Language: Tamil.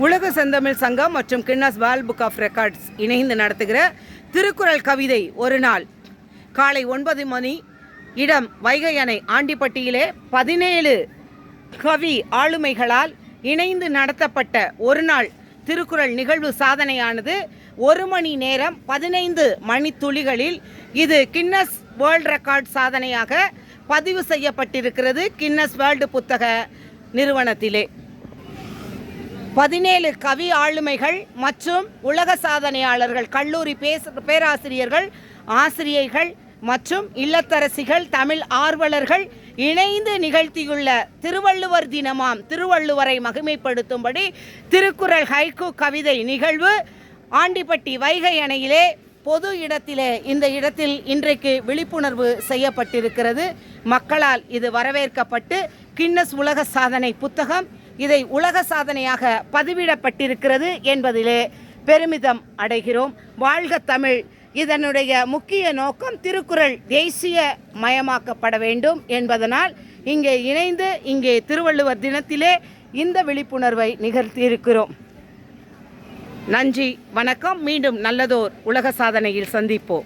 உலக செந்தமிழ் சங்கம் மற்றும் Guinness world book of records இணைந்து நடத்துகிற திருக்குறள் கவிதை ஒரு நாள் காலை 9 மணி, இடம் வைகை அணை ஆண்டிப்பட்டியிலே 17 கவி ஆளுமைகளால் இணைந்து நடத்தப்பட்ட ஒரு நாள் திருக்குறள் நிகழ்வு சாதனையானது 1 மணி நேரம் 15 மணித்துளிகளில் இது கின்னஸ் வேர்ல்ட் ரெக்கார்ட் சாதனையாக பதிவு செய்யப்பட்டிருக்கிறது. கின்னஸ் வேர்ல்டு புத்தக நிறுவனத்திலே 17 கவி ஆளுமைகள் மற்றும் உலக சாதனையாளர்கள், கல்லூரி பேராசிரியர்கள், ஆசிரியர்கள் மற்றும் இல்லத்தரசிகள், தமிழ் ஆர்வலர்கள் இணைந்து நிகழ்த்தியுள்ள திருவள்ளுவர் தினமாம் திருவள்ளுவரை மகிமைப்படுத்தும்படி திருக்குறள் ஹைக்கூ கவிதை நிகழ்வு ஆண்டிப்பட்டி வைகை அணையிலே பொது இடத்திலே இந்த இடத்தில் இன்றைக்கு விழிப்புணர்வு செய்யப்பட்டிருக்கிறது. மக்களால் இது வரவேற்கப்பட்டு கின்னஸ் உலக சாதனை புத்தகம் இதை உலக சாதனையாக பதிவிடப்பட்டிருக்கிறது என்பதிலே பெருமிதம் அடைகிறோம். வாழ்க தமிழ்! இதனுடைய முக்கிய நோக்கம் திருக்குறள் தேசிய மயமாக்கப்பட வேண்டும் என்பதனால் இங்கே இணைந்து இங்கே திருவள்ளுவர் தினத்திலே இந்த விழிப்புணர்வை நிகழ்த்தியிருக்கிறோம். நன்றி, வணக்கம். மீண்டும் நல்லதோர் உலக சாதனையில் சந்திப்போம்.